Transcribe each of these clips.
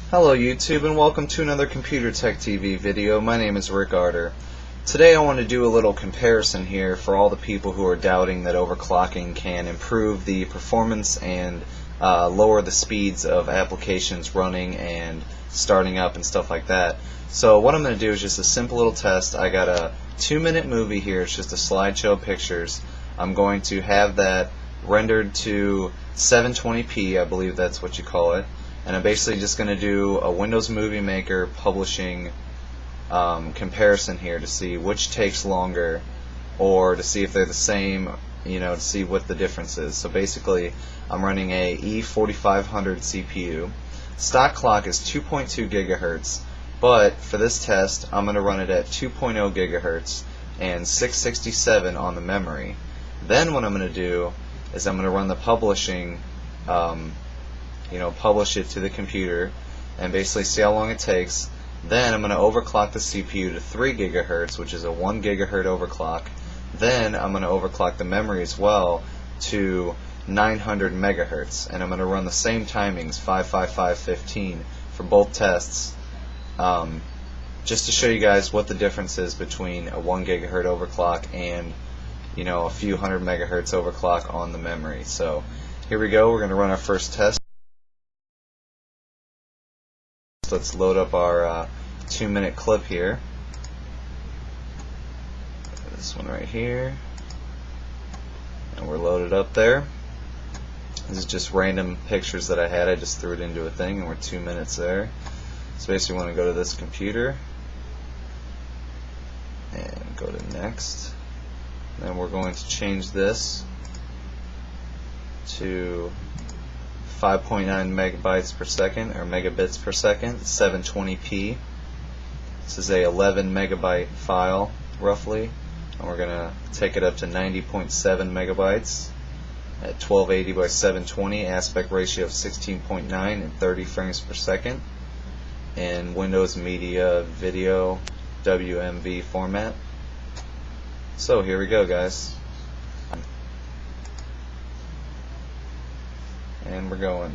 Hello YouTube, and welcome to another Computer Tech TV video. My name is Rick Arter. Today I want to do a little comparison here for all the people who are doubting that overclocking can improve the performance and lower the speeds of applications running and starting up and stuff like that. So what I'm going to do is just a simple little test. I got a 2-minute movie here. It's just a slideshow of pictures. I'm going to have that rendered to 720p, I believe that's what you call it. And I'm basically just going to do a Windows Movie Maker publishing comparison here to see which takes longer, or to see if they're the same, to see what the difference is. So basically, I'm running a E4500 CPU. Stock clock is 2.2 gigahertz, but for this test, I'm going to run it at 2.0 gigahertz and 667 on the memory. Then what I'm going to do is I'm going to run the publishing. Publish it to the computer and basically see how long it takes. Then I'm going to overclock the CPU to 3 gigahertz, which is a 1 gigahertz overclock. Then I'm going to overclock the memory as well to 900 megahertz, and I'm going to run the same timings, 55515, for both tests, just to show you guys what the difference is between a 1 gigahertz overclock and a few hundred megahertz overclock on the memory. So here we go. We're going to run our first test. Let's load up our 2-minute clip here. This one right here, and we're loaded up there. This is just random pictures that I had. I just threw it into a thing, and we're 2 minutes there. So basically, we want to go to this computer and go to next. Then we're going to change this to 5.9 megabytes per second, or megabits per second, 720p. This is a 11 megabyte file, roughly, and we're going to take it up to 90.7 megabytes at 1280 by 720, aspect ratio of 16.9 and 30 frames per second, in Windows Media Video WMM format. So here we go, guys. And we're going.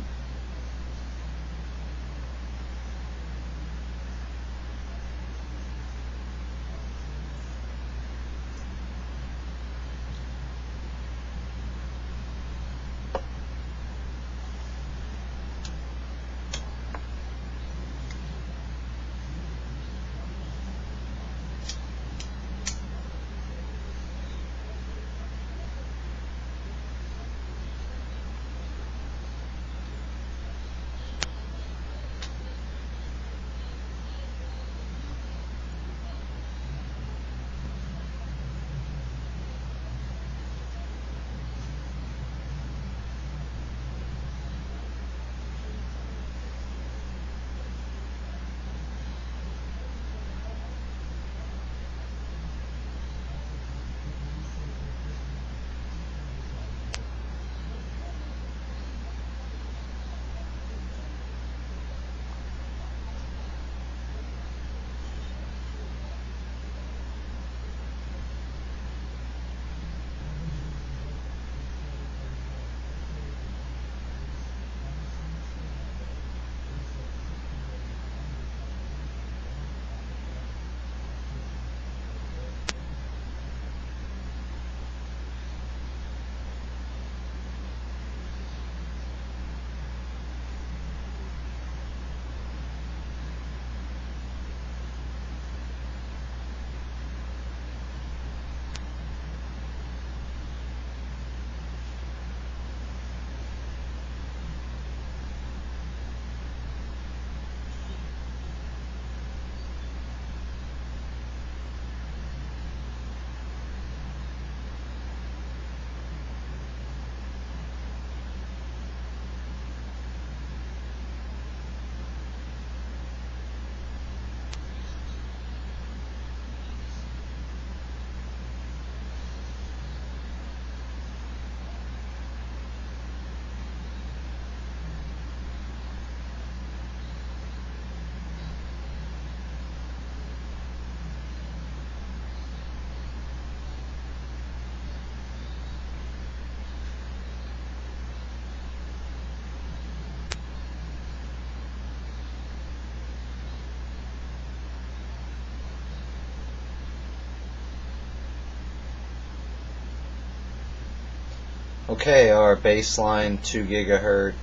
Okay, our baseline 2 gigahertz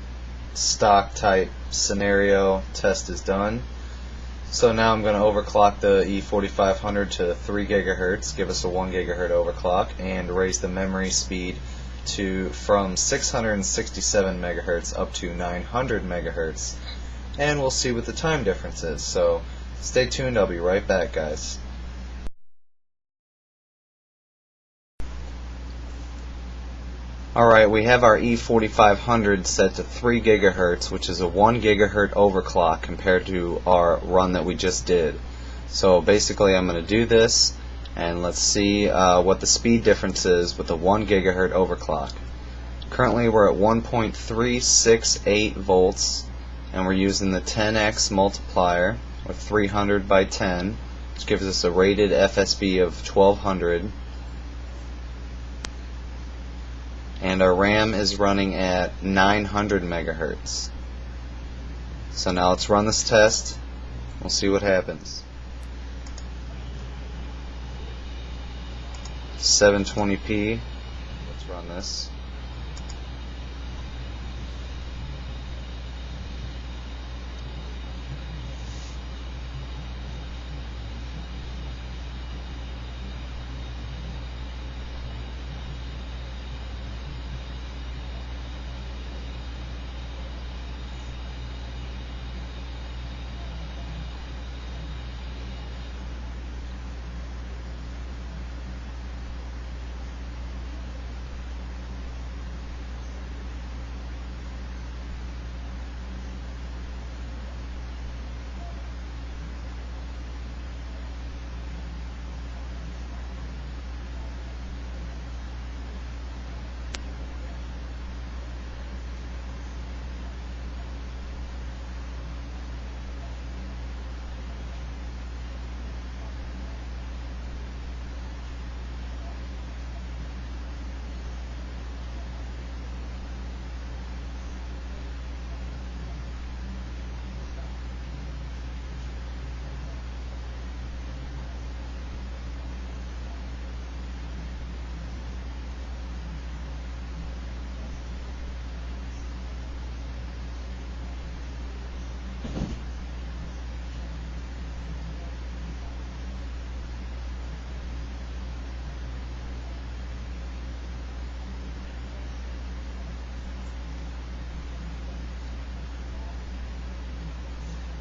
stock type scenario test is done. So now I'm going to overclock the E4500 to 3 gigahertz, give us a 1 gigahertz overclock, and raise the memory speed from 667 megahertz up to 900 megahertz. And we'll see what the time difference is. So stay tuned, I'll be right back, guys. Alright, we have our E4500 set to 3 gigahertz, which is a 1 gigahertz overclock compared to our run that we just did. So basically I'm going to do this, and let's see what the speed difference is with the 1 gigahertz overclock. Currently we're at 1.368 volts, and we're using the 10x multiplier, or 300 by 10, which gives us a rated FSB of 1200. And our RAM is running at 900 megahertz. So now let's run this test. We'll see what happens. 720p. Let's run this.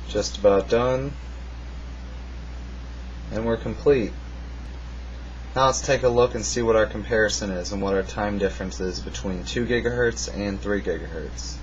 Just about done, and we're complete. Now let's take a look and see what our comparison is and what our time difference is between 2 gigahertz and 3 gigahertz.